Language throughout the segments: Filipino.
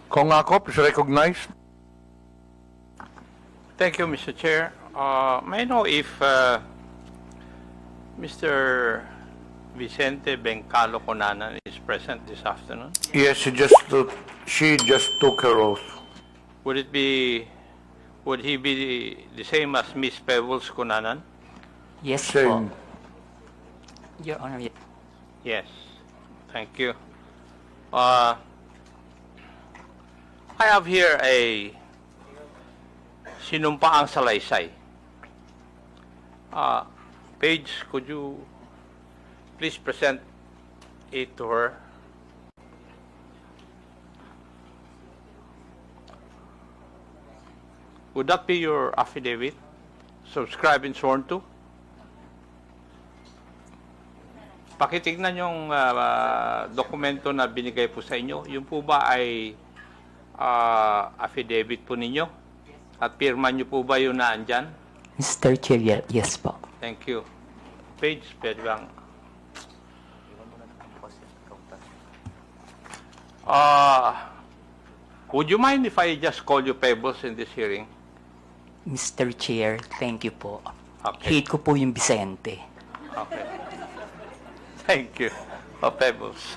Kong Akop is recognized. Thank you, Mr. Chair. May I know if Mr. Vicente Bencalo Conanan is present this afternoon? Yes, she just took her oath. Would he be the same as Miss Pebbles Conanan? Yes Same. po. Your Honor, Yes. Thank you. I have here a sinumpaang salaysay. Paige, could you please present it to her? Would that be your affidavit? Subscribed and sworn to? Pakitignan yung dokumento na binigay po sa inyo. Yung po ba ay affidavit po ninyo? At pirma nyo po ba yun na andyan? Mr. Chair, yes po. Thank you. Page, pwede bang? Would you mind if I just call you Pebbles in this hearing? Mr. Chair, thank you po. Okay. Hate ko po yung Vicente. Okay. Thank you. Pebbles.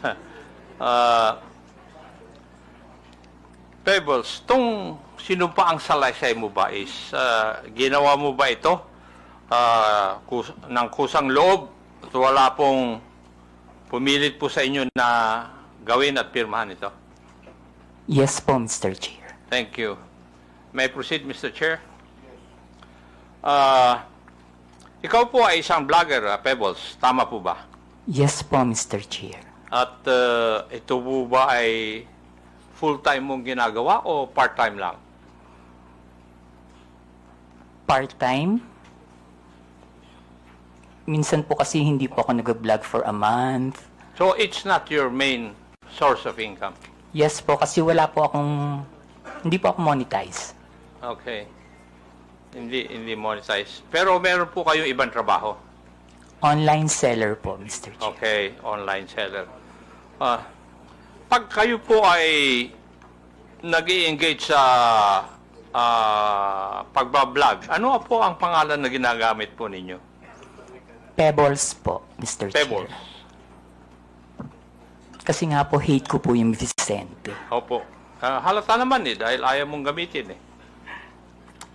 Pebbles, tong sinumpaang salaysay mo ba is ginawa mo ba ito ng kusang loob at wala pong pumilit po sa inyo na gawin at pirmahan ito? Yes po, Mr. Chair. Thank you. May I proceed, Mr. Chair? Ikaw po ay isang vlogger, Pebbles. Tama po ba? Yes po, Mr. Chair. At ito po ba ay full-time mong ginagawa o part-time lang? Part-time? Minsan po kasi hindi po ako nag-vlog for a month. So it's not your main source of income? Yes po, kasi hindi po ako monetize. Okay. Hindi monetize. Pero meron po kayong ibang trabaho? Online seller po, Mr. Chair. Okay, online seller. Pag kayo po ay nag-i-engage sa pagbablog, ano po ang pangalan na ginagamit po ninyo? Pebbles po, Mr. Pebbles. Chair. Kasi nga po, hate ko po yung Vicente. Opo. Halata naman dahil ayaw mong gamitin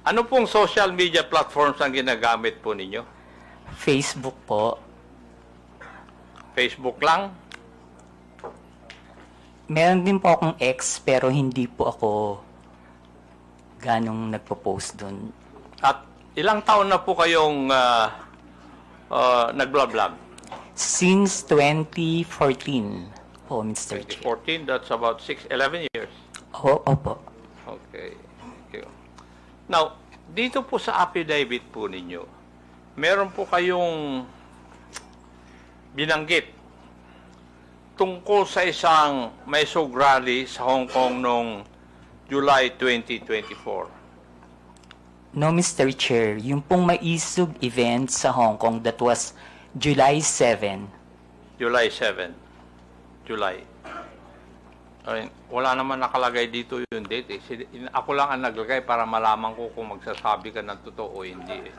Ano pong social media platforms ang ginagamit po ninyo? Facebook po. Facebook lang? Meron din po akong ex, pero hindi po ako ganong nagpo-post doon. At ilang taon na po kayong nag-vlog? Since 2014 po, Mr. Chair. 2014, that's about 11 years. Opo. Okay. Thank you. Now, dito po sa affidavit po ninyo, meron po kayong binanggit tungkol sa isang Maisog rally sa Hong Kong noong July 2024. No, Mr. Chair. Yung pong Maisog event sa Hong Kong, that was July 7. July 7. July. Ay, wala naman nakalagay dito yung date. Ako lang ang naglagay para malaman ko kung magsasabi ka ng totoo o hindi.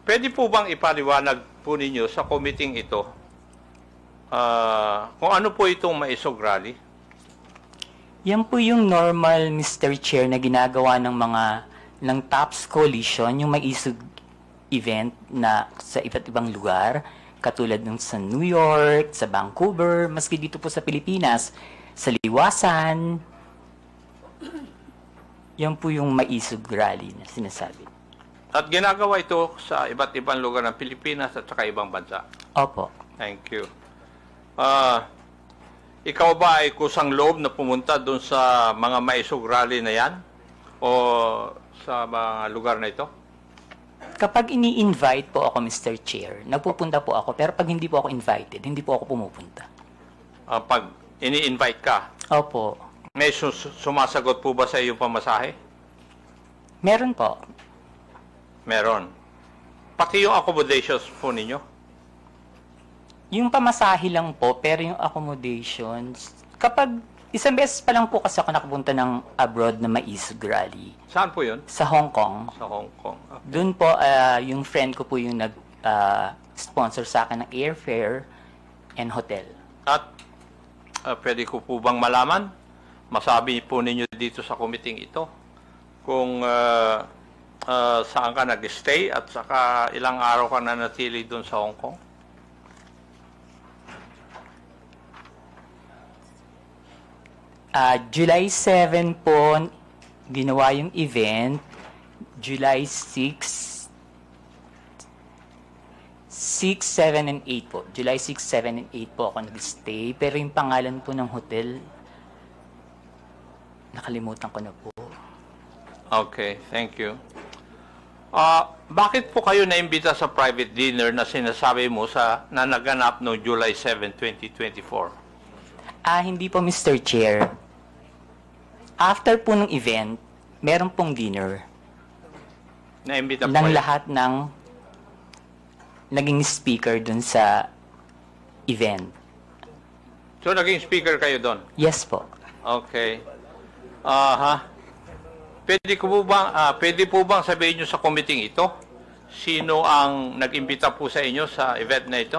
Pwede po bang ipaliwanag po ninyo sa committee ito kung ano po itong Maisog Rally? Yan po yung normal, Mr. Chair, na ginagawa ng TOPS Coalition, yung Maisog event na sa iba't ibang lugar, katulad ng sa New York, sa Vancouver, maski dito po sa Pilipinas, sa Liwasan. Yan po yung Maisog Rally na sinasabi. At ginagawa ito sa iba't ibang lugar ng Pilipinas at saka ibang bansa. Opo. Thank you. Ikaw ba ay kusang loob na pumunta doon sa mga Maisog Rally na yan? O sa mga lugar na ito? Kapag ini-invite po ako, Mr. Chair, nagpupunta po ako. Pero pag hindi po ako invited, hindi po ako pumupunta. Pag ini-invite ka, Opo. may sumasagot po ba sa iyong pamasahe? Meron po. Meron. Pati yung accommodations po ninyo? Yung pamasahe lang po, pero yung accommodations, kapag isang beses pa lang po kasi ako nakapunta ng abroad na maisog rally Saan po yun? sa Hong Kong. Sa Hong Kong. Doon po, yung friend ko po yung nag-sponsor sa akin ng airfare and hotel. At pwede ko po bang malaman, masabi po ninyo dito sa committee ito, kung saan ka nag-stay at saka ilang araw ka na natili doon sa Hong Kong? July 7 po, ginawa yung event. July 6, 7, and 8 po. July 6, 7, and 8 po ako nag-stay. Pero yung pangalan po ng hotel, nakalimutan ko na po. Okay, thank you. Bakit po kayo naimbita sa private dinner na sinasabi mo na naganap no July 7, 2024? Hindi po, Mr. Chair. After po ng event, meron pong dinner Naimbita po ng kayo? lahat ng naging speaker dun sa event. So, naging speaker kayo doon? Yes po. Okay. Pwede po bang sabihin nyo sa committee ito? Sino ang nag-imbita po sa inyo sa event na ito?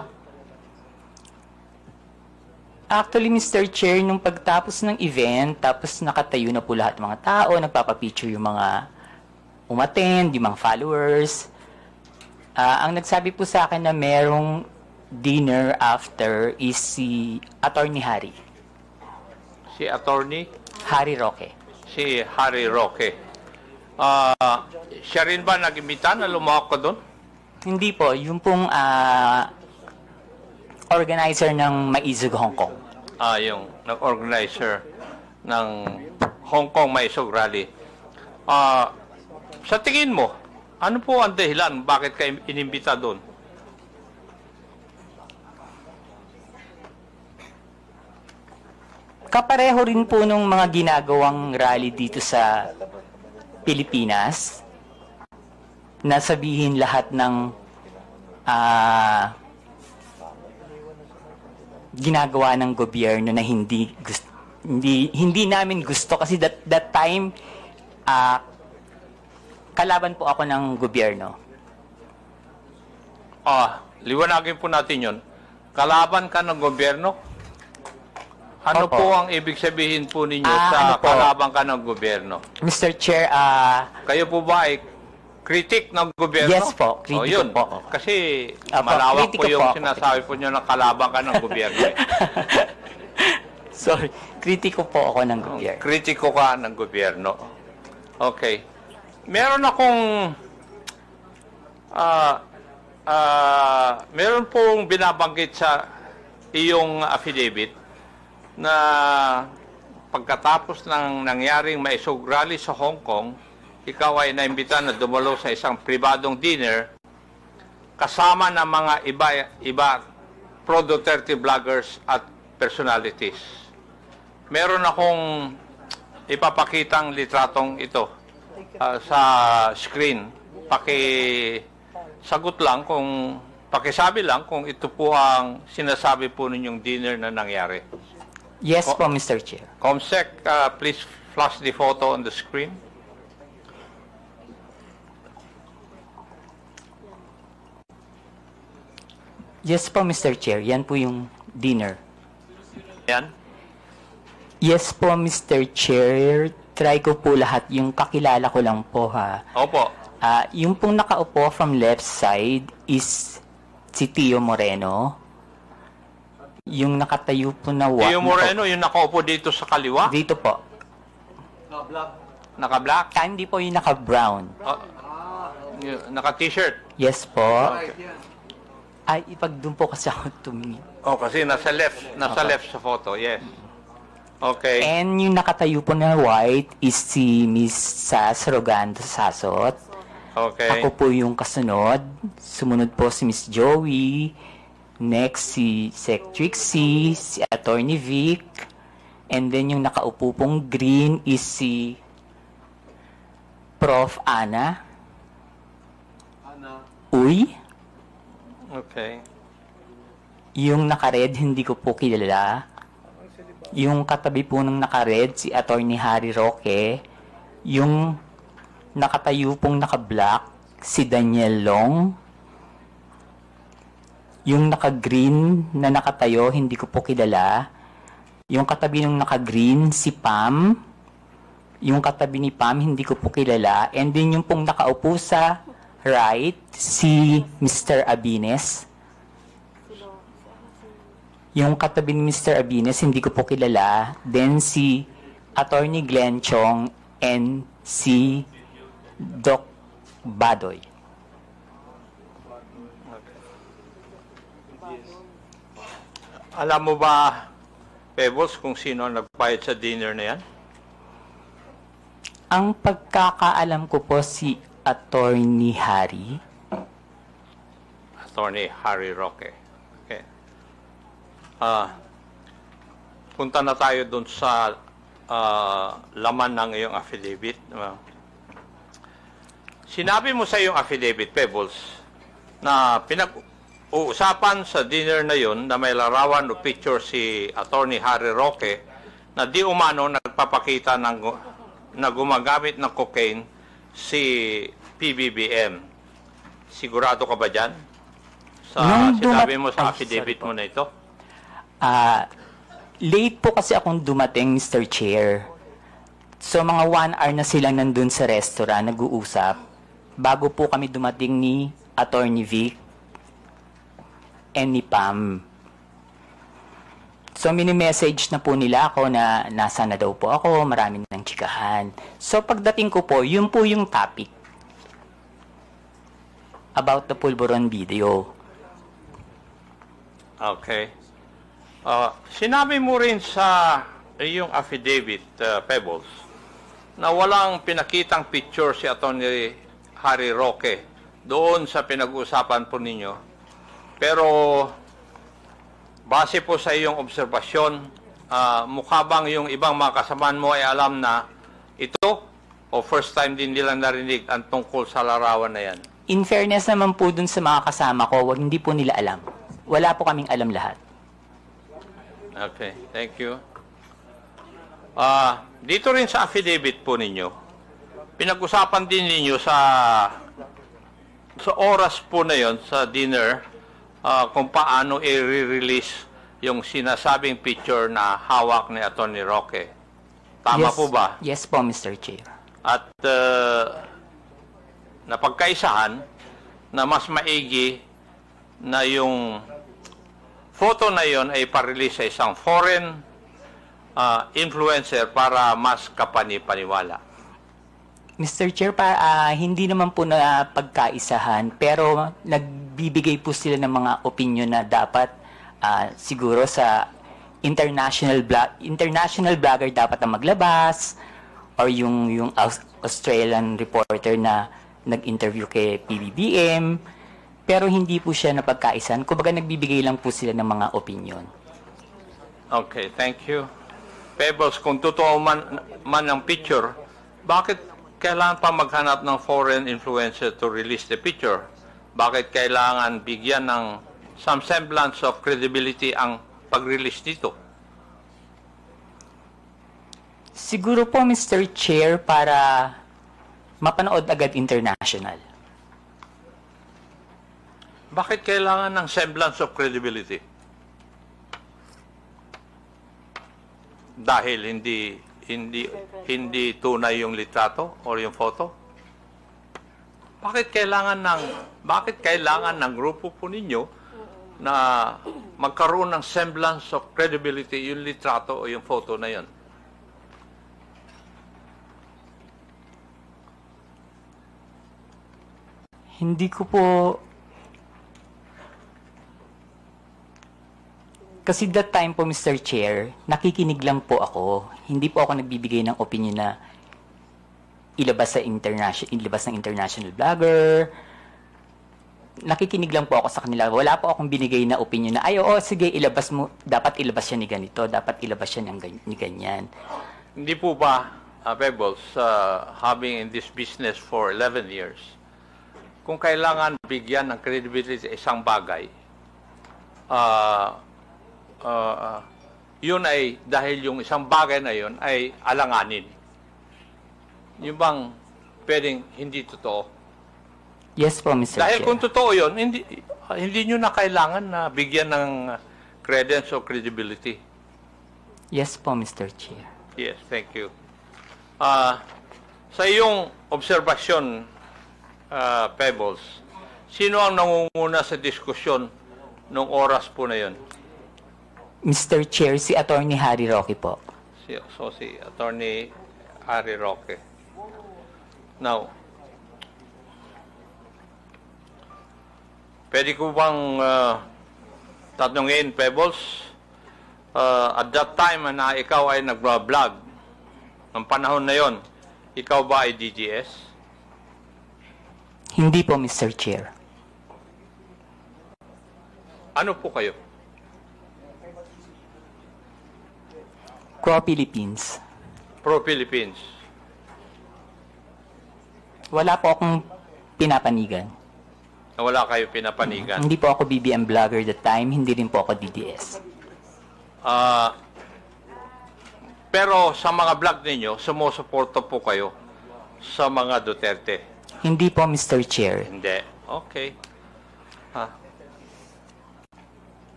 Actually, Mr. Chair, nung pagtapos ng event, tapos nakatayo na po lahat ng mga tao, nagpapapicture yung mga umattend, yung mga followers. Ang nagsabi po sa akin na merong dinner after is si Attorney Harry. Si Attorney? Harry Roque. Si Harry Roque. Siya rin ba nag-imbita na lumawak ka doon? Hindi po, yung pong organizer ng Maizog Hong Kong. Yung nag-organizer ng Hong Kong Maisog Rally. Sa tingin mo, ano po ang dahilan bakit ka inimbita doon? Kapareho rin po nung mga ginagawang rally dito sa Pilipinas na sabihin lahat ng ginagawa ng gobyerno na hindi namin gusto kasi that time kalaban po ako ng gobyerno. Liwanagin po natin yon. Kalaban ka ng gobyerno? Ano Opo. po ang ibig sabihin po ninyo sa ano po? kalaban ka ng gobyerno? Mr. Chair, Kayo po ba ay critic ng gobyerno? Yes po, kritiko yun. po ako. Kasi Opo, malawak po kritiko yung po ako. sinasabi po nyo na kalaban ka ng gobyerno. sorry, kritiko po ako ng gobyerno. Kritiko ka ng gobyerno. Okay. Meron akong meron pong binabanggit sa iyong affidavit na pagkatapos ng nangyaring maisog rally sa Hong Kong, ikaw ay naimbita na dumalo sa isang pribadong dinner kasama ng mga iba pro-Duterte vloggers at personalities. Meron akong ipapakitang litratong ito sa screen. Pakisagot lang pakisabi lang kung ito po ang sinasabi po ninyong dinner na nangyari. Yes po, Mr. Chair. Comsec, please flash the photo on the screen. Yes po, Mr. Chair. Yan po yung dinner. Yan. Yes po, Mr. Chair. Try ko po lahat. Yung kakilala ko lang po, ha. Opo. Yung pong nakaupo from left side is si Tio Moreno. Yung nakatayo po na Tio Moreno, yung nakaupo dito sa kaliwa? Dito po. Naka-black? Hindi po yung naka-brown. Naka-t-shirt? Yes po. Ipag doon po kasi ako tumingin. Kasi nasa left sa photo, yes. Okay. And yung nakatayo po na white is si Miss Sas Rogando Sasot. Okay. Ako po yung kasunod. Sumunod po si Miss Joey. Next si Sec Trixie, si Attorney Vic. And then yung nakaupo pong green is si Prof. Ana. Uy. Okay. Yung naka-red, hindi ko po kilala. Yung katabi po ng naka-red, si Attorney Harry Roque. Yung nakatayo pong naka-black, si Daniel Long. Yung naka-green na nakatayo, hindi ko po kilala. Yung katabi ng naka-green, si Pam. Yung katabi ni Pam, hindi ko po kilala. And then yung pong nakaupo sa right, si Mr. Abines. Yung katabi ni Mr. Abines, hindi ko po kilala. Then si Attorney Glenn Chong and si Doc Badoy. Alam mo ba, Pebbles, kung sino ang nagbayad sa dinner na yan? Ang pagkakaalam ko po si Attorney Harry. Attorney Harry Roque. Okay. Punta na tayo dun sa laman ng iyong affidavit. Sinabi mo sa iyong affidavit, Pebbles, na pinag-uusapan sa dinner na yon na may larawan o picture si Attorney Harry Roque na di umano nagpapakita na gumagamit ng cocaine si PBBM. Sigurado ka ba dyan? Sinabi mo sa affidavit mo na ito? Late po kasi akong dumating, Mr. Chair. So, mga 1 hour na silang nandun sa restaurant, nag-uusap. Bago po kami dumating ni Attorney Vic and ni Pam. So, mini-message na po nila ako na nasa na daw po ako, marami ng chikahan. So, pagdating ko po, yun po yung topic about the Pulburon video. Okay. Sinabi mo rin sa iyong affidavit, Pebbles, na walang pinakitang picture si Attorney Harry Roque doon sa pinag-uusapan po ninyo. Pero base po sa iyong obserbasyon, mukha bang yung ibang mga kasamaan mo ay alam na ito o first time din nilang narinig ang tungkol sa larawan na yan? In fairness naman po dun sa mga kasama ko, hindi po nila alam. Wala po kaming alam lahat. Okay, thank you. Dito rin sa affidavit po ninyo, pinag-usapan din ninyo sa oras po na yon sa dinner kung paano i-release yung sinasabing picture na hawak ni Attorney Roque. Tama po ba? Yes po, Mr. Chair. At napagkaisahan na mas maigi na yung photo na yon ay pa-release sa isang foreign influencer para mas kapani-paniwala. Mr. Chair, hindi naman po na pagkaisahan, pero nagbibigay po sila ng mga opinion na dapat siguro sa international blogger dapat ang maglabas, or yung Australian reporter na nag-interview kay PBBM, pero hindi po siya napagkaisahan. Kumbaga nagbibigay lang po sila ng mga opinion. Okay, thank you. Pebbles, kung totoo man ang picture, bakit kailangan pa maghanap ng foreign influencer to release the picture? Bakit kailangan bigyan ng some semblance of credibility ang pag-release dito? Siguro po, Mr. Chair, para mapanood agad international. Bakit kailangan ng semblance of credibility? Dahil hindi tunay yung litrato o yung photo? Bakit kailangan ng grupo po ninyo na magkaroon ng semblance of credibility yung litrato o yung photo na yon? Hindi ko po... Kasi that time po, Mr. Chair, nakikinig lang po ako. Hindi po ako nagbibigay ng opinion na ilabas ng international blogger. Nakikinig lang po ako sa kanila. Wala po akong binigay na opinion na, sige, ilabas mo, dapat ilabas siya ni ganito, dapat ilabas siya ni ganyan. Hindi po ba, Pebbles, having in this business for 11 years, kung kailangan bigyan ng credibility sa isang bagay, yun ay dahil yung isang bagay na yun ay alanganin. Yung bang pwedeng hindi totoo? Yes po, Mr. Dahil Chair. kung totoo yun, hindi nyo na kailangan na bigyan ng credence o credibility. Yes po, Mr. Chair. Yes, thank you. Sa iyong obserbasyon, Pebbles, sino ang nangunguna sa diskusyon nung oras po na yun? Mr. Chair, si Attorney Harry Roque po. Si Attorney Harry Roque. Now, pwede ko bang tatanungin, Pebbles, at that time na ikaw ay nag-vlog, ng panahon na yon, ikaw ba ay DGS? Hindi po, Mr. Chair. Ano po kayo? Pro-Philippines. Pro-Philippines. Wala po akong pinapanigan. Wala kayo pinapanigan. Hindi po ako BBM vlogger that time, hindi rin po ako DDS. Pero sa mga vlog ninyo, sumusuporta po kayo sa mga Duterte. Hindi po, Mr. Chair. Hindi. Okay.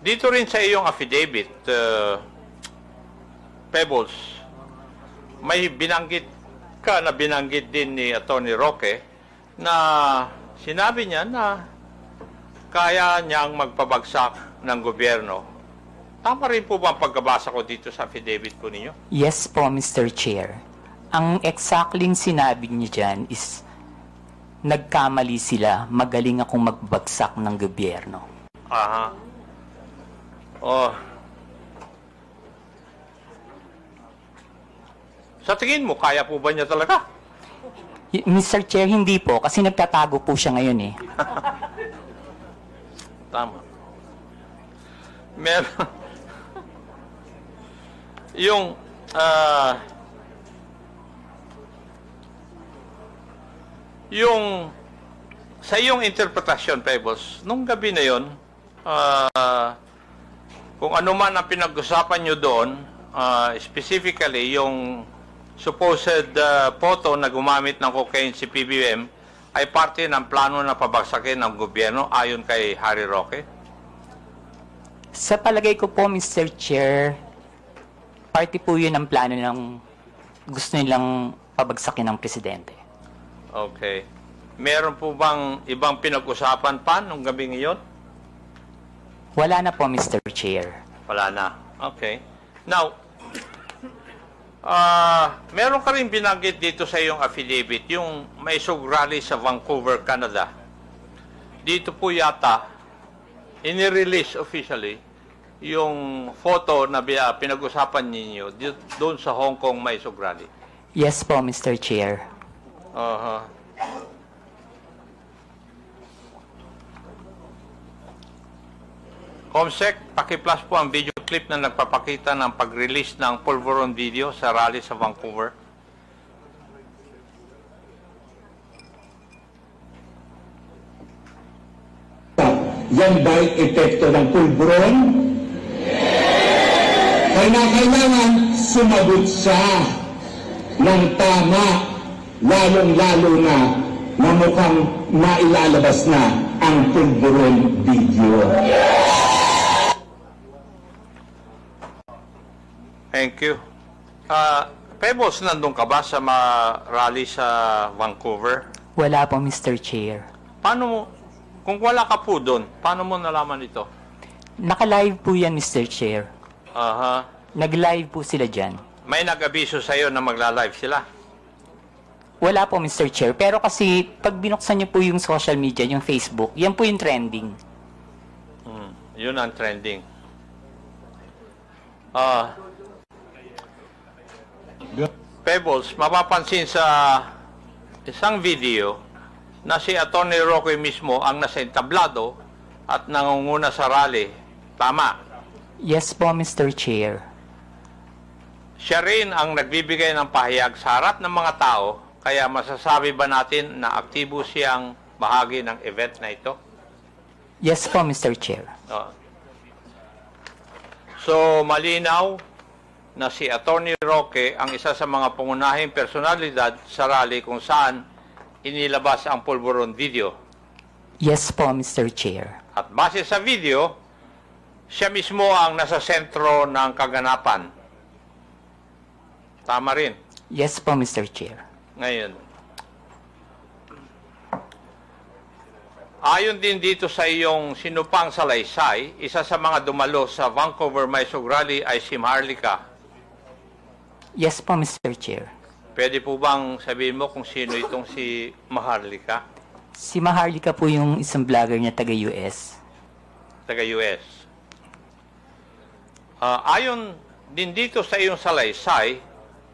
Dito rin sa iyong affidavit, Pebbles, may binanggit din ni Attorney Roque na sinabi niya na kaya niyang magpabagsak ng gobyerno. Tama rin po ba ang pagkabasa ko dito sa affidavit po ninyo? Yes po, Mr. Chair. Ang exactly sinabi niya dyan is nagkamali sila, magaling akong magbagsak ng gobyerno. Aha. Oh. Sa tingin mo, kaya po ba niya talaga? Mr. Chair, hindi po, kasi nagtatago po siya ngayon eh. Tama. Meron. Yung, sa iyong interpretasyon, Pebbles, nung gabi na yon, kung ano man ang pinag-usapan nyo doon, specifically yung supposed photo na gumamit ng cocaine si PBBM ay parte ng plano na pabagsakin ng gobyerno ayon kay Harry Roque? Sa palagay ko po, Mr. Chair, party po yun ang plano ng gusto nilang pabagsakin ng presidente. Okay. Meron po bang ibang pinag-usapan pa nung gabi ngayon? Wala na po, Mr. Chair. Wala na. Okay. Now, meron ka rin binanggit dito sa iyong affidavit, yung may rally sa Vancouver, Canada. Dito po yata, inirelease officially, yung photo na pinag-usapan ninyo doon sa Hong Kong may rally. Yes po, Mr. Chair. Comsec, paki-plus po ang video clip na nagpapakita ng pag-release ng Pulveron video sa rally sa Vancouver. Yan ba'y epekto ng pulburon? Kailangan sumagot siya ng tama, lalong-lalo na mukhang mailalabas na ang pulburon video. Thank you. Pebbles, nandun ka ba sa rally sa Vancouver? Wala po, Mr. Chair. Paano mo, kung wala ka po doon, paano mo nalaman ito? Naka-live po yan, Mr. Chair. Aha. Nag-live po sila dyan. May nag-abiso sa'yo na magla-live sila? Wala po, Mr. Chair. Pero kasi, pag binuksan niyo po yung social media, yung Facebook, yan po yung trending. Yun ang trending. Pebbles, mapapansin sa isang video na si Atty. Roque mismo ang nasa entablado at nangunguna sa rally. Tama. Yes po, Mr. Chair. Siya rin ang nagbibigay ng pahayag sa harap ng mga tao, kaya masasabi ba natin na aktibo siyang bahagi ng event na ito? Yes po, Mr. Chair. So, malinaw na si Attorney Roque ang isa sa mga pangunahing personalidad sa rally kung saan inilabas ang pulburon video. Yes po, Mr. Chair. At base sa video, siya mismo ang nasa sentro ng kaganapan. Tama rin. Yes po, Mr. Chair. Ngayon, ayon din dito sa iyong sinupang salaysay, isa sa mga dumalo sa Vancouver Maisog Rally ay si Maharlika. Yes po, Mr. Chair. Pwede po bang sabihin mo kung sino itong si Maharlika? Si Maharlika po yung isang vlogger niya taga-US. Taga-US. Ayon din dito sa iyong salaysay,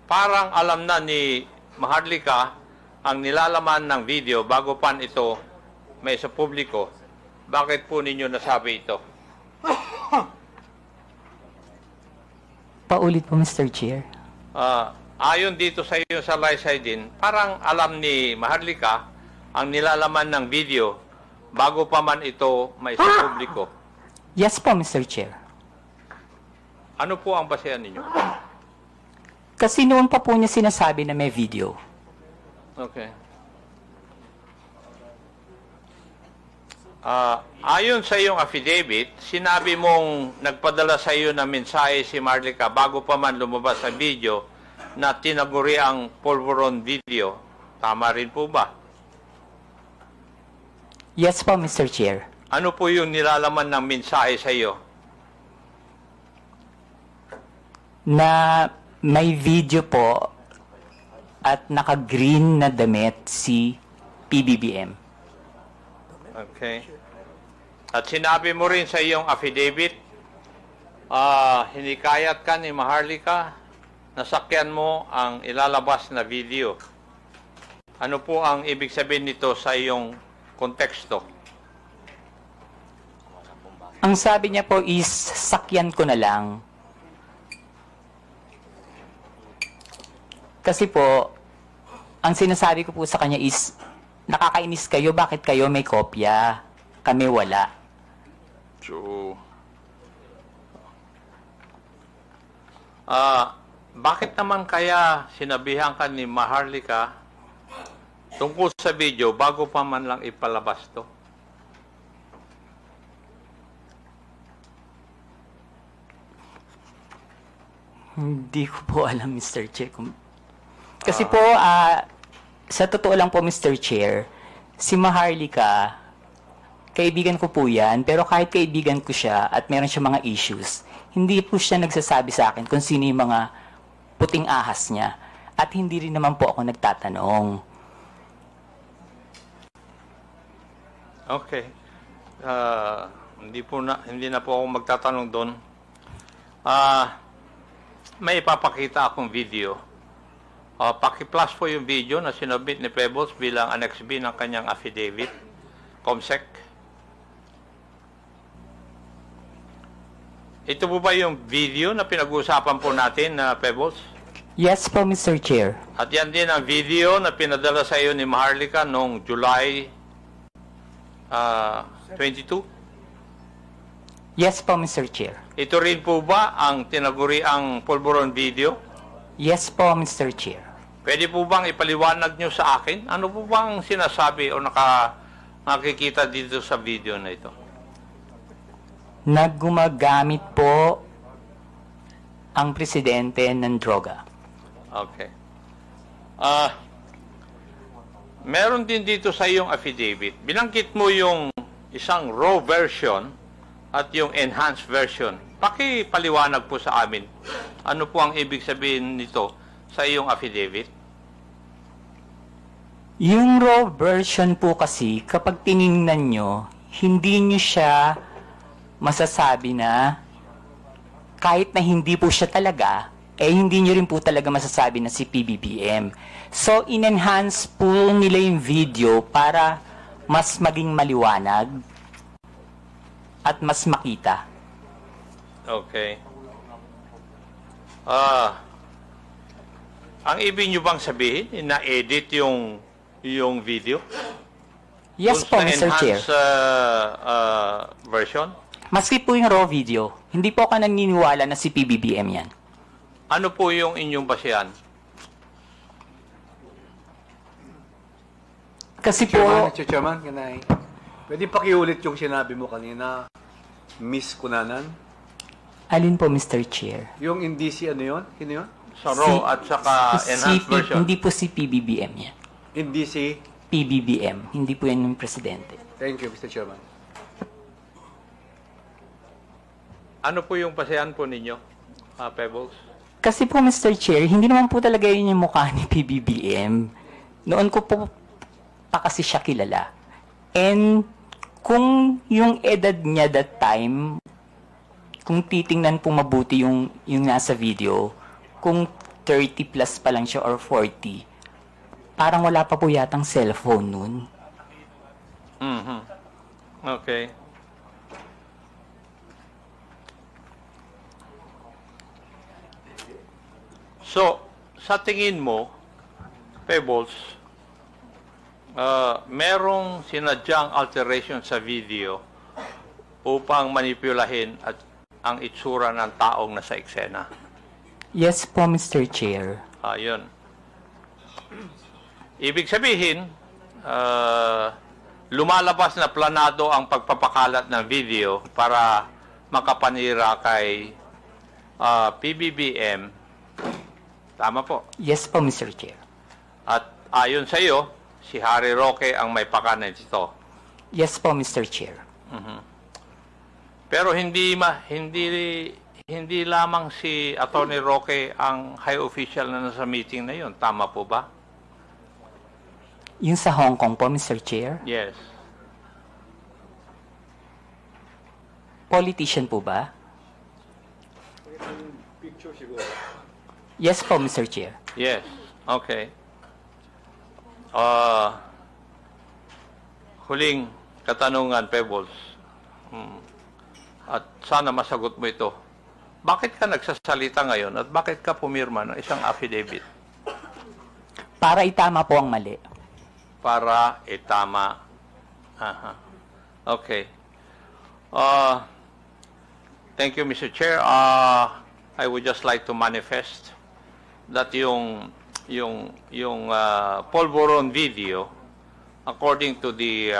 parang alam na ni Maharlika ang nilalaman ng video bago pa ito may sa publiko. Bakit po ninyo nasabi ito? Paulit po, Mr. Chair. Ayon dito sa iyong salaysay din, parang alam ni Maharlika ang nilalaman ng video bago pa man ito may sa publiko. Yes po, Mr. Chair. Ano po ang basehan ninyo? Kasi noon pa po niya sinasabi na may video. Okay. Ayon sa iyong affidavit, sinabi mong nagpadala sa iyo ng mensahe si Maharlika bago pa man lumabas ang video na tinaguri ang pulburon video. Tama rin po ba? Yes po, Mr. Chair. Ano po yung nilalaman ng mensahe sa iyo? Na may video po at naka-green na damit si PBBM. Okay. At sinabi mo rin sa iyong affidavit, hinikayat ka ni Maharlika, nasakyan mo ang ilalabas na video. Ano po ang ibig sabihin nito sa iyong konteksto? Ang sabi niya po is, sakyan ko na lang. Kasi po, ang sinasabi ko po sa kanya is, nakakainis kayo, bakit kayo may kopya? Kami wala. So, bakit naman kaya sinabihan ka ni Maharlika tungkol sa video bago pa man lang ipalabas to? Hindi ko po alam, Mr. Chair. Kasi po, sa totoo lang po, Mr. Chair, si Maharlika, kaibigan ko po yan, pero kahit kaibigan ko siya at meron siya mga issues, hindi po siya nagsasabi sa akin kung sino yung mga puting ahas niya. At hindi rin naman po ako nagtatanong. Okay. Hindi na po ako magtatanong doon. May ipapakita akong video. Paki-plus po yung video na sinubmit ni Pebbles bilang Annex B ng kanyang affidavit. COMSEC. Ito po ba yung video na pinag-uusapan po natin na Pebbles? Yes po, Mr. Chair. At yan din ang video na pinadala sa iyo ni Maharlika noong July 22? Yes po, Mr. Chair. Ito rin po ba ang tinaguriang pulburon video? Yes po, Mr. Chair. Pwede po bang ipaliwanag nyo sa akin? Ano po bang sinasabi o nakikita dito sa video na ito? Naggumagamit po ang presidente ng droga. Okay. Meron din dito sa iyong affidavit. Binanggit mo yung isang raw version at yung enhanced version. Pakipaliwanag po sa amin. Ano po ang ibig sabihin nito sa iyong affidavit? Yung raw version po kasi, kapag tiningnan nyo, hindi nyo siya masasabi na kahit na hindi po siya talaga, hindi nyo rin po talaga masasabi na si PBBM. So, in-enhance po nila yung video para mas maging maliwanag at mas makita. Okay. Ang ibig nyo bang sabihin, na-edit yung video? Yes po, Dun sa Mr. Chair. enhanced, version? Maski po yung raw video, hindi po ako naniniwala na si PBBM yan. Ano po yung inyong basihan? Kasi Chairman, po, Mr. Chairman, can I? Pwede pakiulit yung sinabi mo kanina, Miss Kunanan? alin po, Mr. Chair? Yung indisi ano yun? Sino yun? Sa raw at saka enhanced version? Hindi po si PBBM yan. Indisi. PBBM, hindi po yan yung presidente. Thank you, Mr. Chairman. Ano po yung basihan po ninyo, Pebbles? Kasi po, Mr. Chair, hindi naman po talaga yun yung mukha ni PBBM. Noon ko po pa kasi siya kilala. And kung yung edad niya that time, kung titingnan po mabuti yung nasa video, kung 30 plus pa lang siya or 40, parang wala pa po yatang cellphone nun. Mhm. Okay. So, sa tingin mo, Pebbles, merong sinadyang alteration sa video upang manipulahin at ang itsura ng taong nasa eksena. Yes po, Mr. Chair. Ayun. Ibig sabihin, lumalabas na planado ang pagpapakalat ng video para makapanira kay PBBM. Tama po. Yes po, Mr. Chair. At ayon sa iyo, si Harry Roque ang may pakanan dito. Yes po, Mr. Chair. Pero hindi lamang si Attorney Roque ang high official na nasa meeting na yun. Tama po ba? Yung sa Hong Kong po, Mr. Chair. Yes. Politician po ba? Yes po, Mr. Chair. Yes. Okay. Huling katanungan, Pebbles. At sana masagot mo ito. Bakit ka nagsasalita ngayon at bakit ka pumirma ng isang affidavit? Para itama po ang mali. Para itama. Aha. Okay. Thank you, Mr. Chair. I would just like to manifest that yung Polvoron video, according to the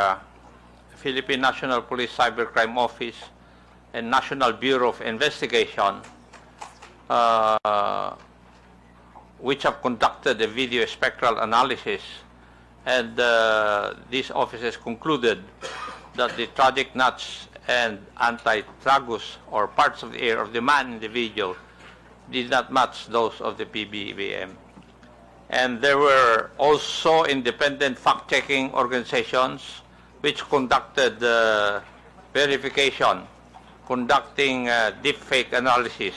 Philippine National Police Cybercrime Office and National Bureau of Investigation, which have conducted a video spectral analysis, and these officers concluded that the tragic nuts and anti-tragus or parts of the ear of the man in the video did not match those of the PBBM. And there were also independent fact-checking organizations which conducted verification, conducting deepfake analysis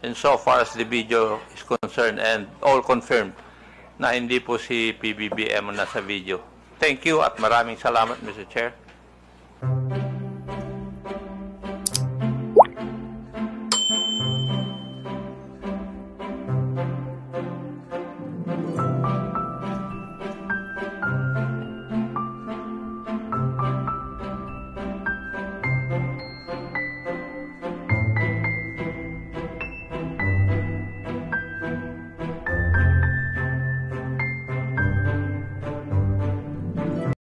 insofar as the video is concerned, and all confirmed na hindi po si PBBM ang nasa video. Thank you at maraming salamat, Mr. Chair.